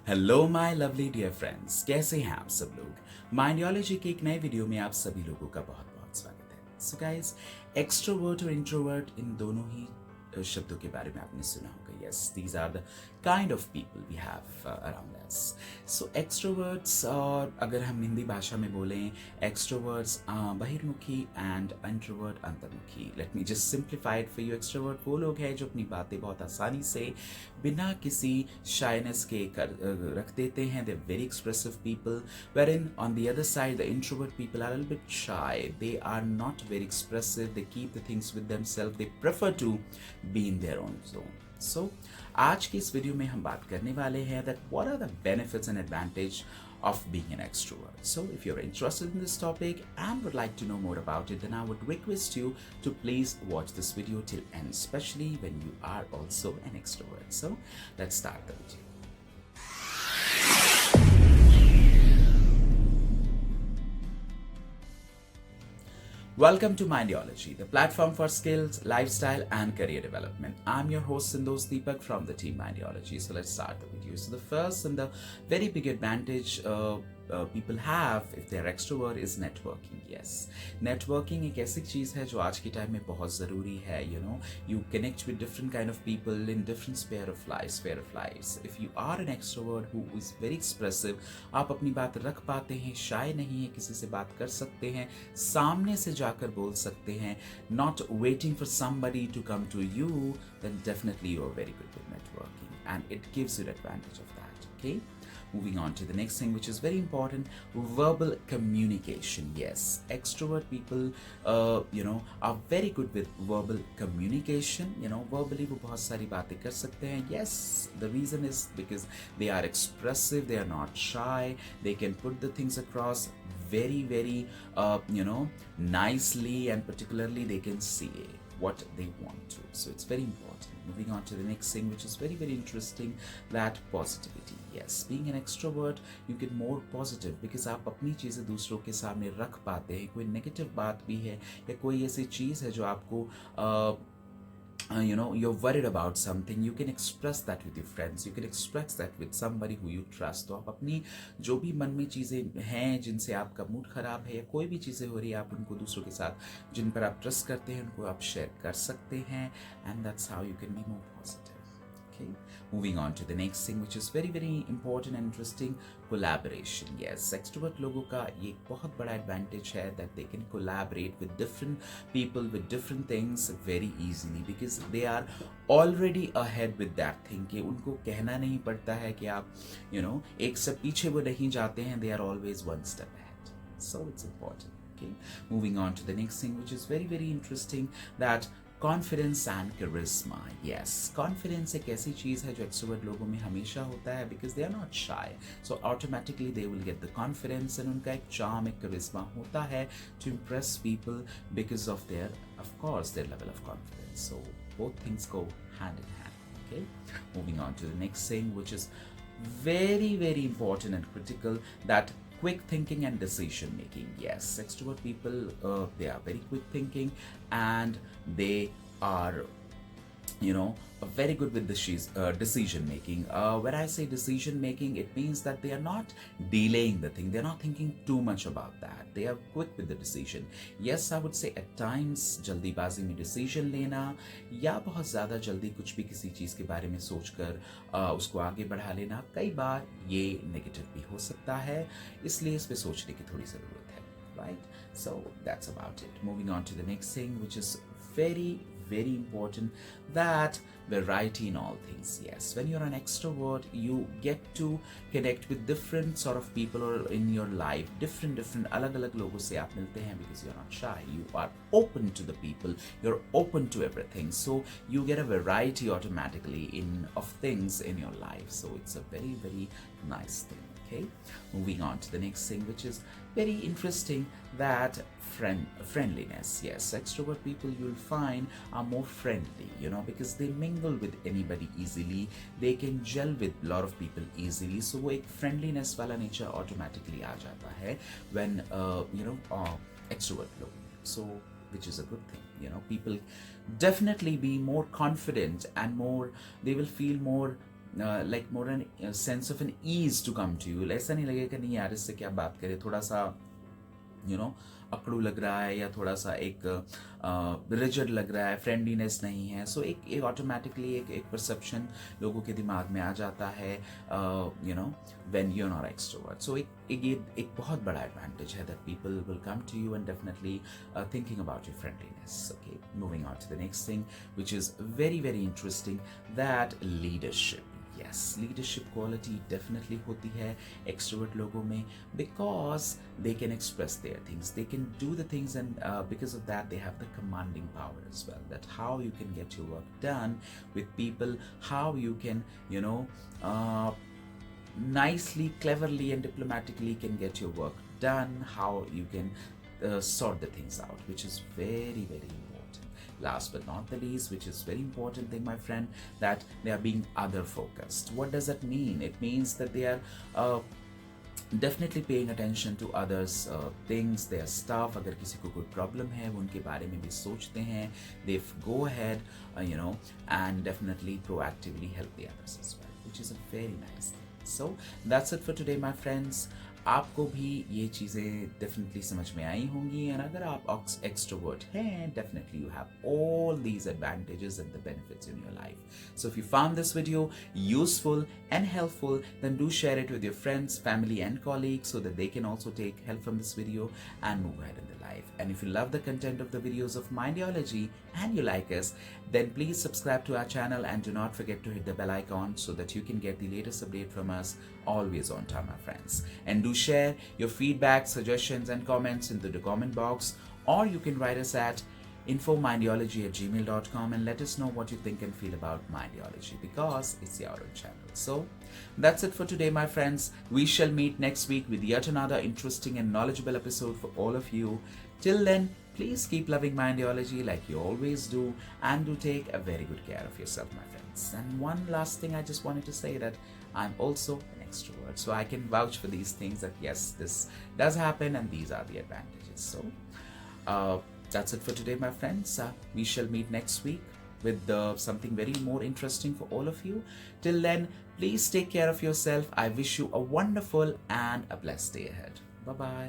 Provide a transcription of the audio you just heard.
Hello my lovely dear friends, कैसे हैं आप सब लोग। माइंडियोलॉजी के एक नए वीडियो में आप सभी लोगों का बहुत बहुत स्वागत है। सो गाइस, एक्सट्रोवर्ट और इंट्रोवर्ट इन दोनों ही शब्दों के बारे में आपने सुना होगा। Yes, these are the kind of people we have around us. So extroverts, और अगर हम हिंदी भाषा में बोलें, एक्सट्रोवर्ट्स बहिर्मुखी एंड इंट्रोवर्ट अंतर्मुखी। Let me just simplify it for you. Extrovert वो लोग हैं जो अपनी बातें बहुत आसानी से बिना किसी शाइनेस के रख देते हैं। They very expressive people, wherein on the other side the introvert people are a little bit shy. They are not very expressive. They keep the things with themselves. They prefer to be in their own zone. So आज की इस video में हम बात करने वाले हैं that what are the benefits and advantage of being an extrovert. So if you're interested in this topic and would like to know more about it, then I would request you to please watch this video till end, especially when you are also an extrovert. So let's start the video. Welcome to Mindiology, the platform for skills, lifestyle, and career development. I'm your host Sindos Deepak from the team Mindiology. So let's start the video. So the first and the very big advantage people have if they're extrovert is networking. Yes, networking एक ऐसी चीज़ है जो आज के time में बहुत ज़रूरी है. You connect with different kind of people in different sphere of lives. If you are an extrovert who is very expressive, आप अपनी बात रख पाते हैं, शाय नहीं है, किसी से बात कर सकते हैं, सामने से जाकर बोल सकते हैं, not waiting for somebody to come to you, then definitely you are very good with networking and it gives you the advantage of that. Okay, moving on to the next thing, which is very important: verbal communication. Yes, extrovert people are very good with verbal communication. Verbally वो बहुत सारी बातें कर सकते हैं. Yes, the reason is because they are expressive, they are not shy, they can put the things across very nicely, and particularly they can say what they want to. So it's very important. Moving on to the next thing, which is very interesting, that positivity. Yes, being an extrovert, you get more positive because आप अपनी चीज़ें दूसरों के सामने रख पाते हैं. कोई नेगेटिव बात भी है या कोई ऐसी चीज़ है जो आपको you're worried about something, you can express that with your friends, you can express that with somebody who you trust. तो आप अपनी जो भी मन में चीज़ें हैं जिनसे आपका मूड ख़राब है या कोई भी चीज़ें हो रही है, आप उनको दूसरों के साथ जिन पर आप ट्रस्ट करते हैं उनको आप शेयर कर सकते हैं. And that's how you can be more positive. Okay, moving on to the next thing, which is very important and interesting: collaboration. Yes, extrovert लोगों का ये बहुत बड़ा advantage है that they can collaborate with different people with different things very easily because they are already ahead with that thing. कि उनको कहना नहीं पड़ता है कि आप एक step पीछे वो नहीं जाते हैं. They are always one step ahead. So it's important. Okay, moving on to the next thing, which is very interesting, that confidence and charisma. Yes, confidence एक ऐसी चीज़ है जो एक्सट्रोवर्ट लोगों में हमेशा होता है because they are not shy. So automatically they will get the confidence and उनका एक चार्म, एक करिश्मा होता है to impress people because of their, of course, their level of confidence. So both things go hand in hand. Okay, moving on to the next thing, which is very important and critical, that quick thinking and decision making. Yes, extrovert people, they are very quick thinking and they are very good with decision making. When I say decision making, it means that they are not delaying the thing, they're not thinking too much about that, they are quick with the decision. Yes, I would say at times जल्दीबाजी में decision लेना या बहुत ज़्यादा जल्दी कुछ भी किसी चीज़ के बारे में सोचकर उसको आगे बढ़ा लेना, कई बार ये नेगेटिव भी हो सकता है, इसलिए इस पे सोचने की थोड़ी ज़रूरत है. Right? So that's about it. Moving on to the next thing, which is very important, that variety in all things. Yes, when you're an extrovert, you get to connect with different sort of people or in your life, different अलग लोगों से आप मिलते हैं because you're not shy, you are open to the people, you're open to everything, so you get a variety automatically of things in your life. So it's a very nice thing. Okay, moving on to the next thing, which is very interesting, that friendliness. Yes, extrovert people you'll find are more friendly, because they mingle with anybody easily, they can gel with a lot of people easily. So वो एक friendliness वाला nature automatically आ जाता है when extrovert लोग. So which is a good thing. People definitely be more confident and more, they will feel more like more an sense of an ease to come to you. ऐसा नहीं लगेगा नहीं यार इससे क्या बात करें, थोड़ा सा अकड़ू लग रहा है या थोड़ा सा एक रिजिड लग रहा है, फ्रेंडलीनेस नहीं है. सो एक ऑटोमेटिकली एक परसेप्शन लोगों के दिमाग में आ जाता है when you are not extrovert. So एक बहुत बड़ा एडवांटेज है that people will come to you and definitely thinking about your friendliness. Okay, moving on to the next thing which is very very interesting, that leadership. Yes, leadership quality definitely होती है extrovert लोगों में because they can express their things, they can do the things, and because of that they have the commanding power as well. That how you can get your work done with people, how you can nicely, cleverly and diplomatically can get your work done, how you can sort the things out, which is very very important. Last but not the least, which is very important thing, my friend, that they are being other focused. What does that mean? It means that they are definitely paying attention to others things, their stuff. अगर किसी को कोई problem है वो उनके बारे में भी सोचते हैं. They go ahead and definitely proactively help the others as well, which is a very nice thing. So that's it for today, my friends. आपको भी ये चीज़ें डेफिनेटली समझ में आई होंगी, एंड अगर आप एक्सट्रोवर्ट हैं, definitely you have all these advantages and the benefits in your life. So if you found this video useful and helpful, then do share it with your friends, family and colleagues so that they can also take help from this video and move ahead in their life. And if you love the content of the videos of Mindiology and you like us, then please subscribe to our channel and do not forget to hit the bell icon so that you can get the latest update from us always on time, my friends. And do share your feedback, suggestions and comments into the comment box, or you can write us at infomindiology@gmail.com and let us know what you think and feel about Mindiology, because it's your own channel. So that's it for today, my friends. We shall meet next week with yet another interesting and knowledgeable episode for all of you. Till then, please keep loving Mindiology like you always do, and do take a very good care of yourself, my friends. And one last thing, I just wanted to say that I'm also an extrovert, so I can vouch for these things, that yes, this does happen and these are the advantages. So that's it for today, my friends. We shall meet next week with something very more interesting for all of you. Till then, please take care of yourself. I wish you a wonderful and a blessed day ahead. Bye bye.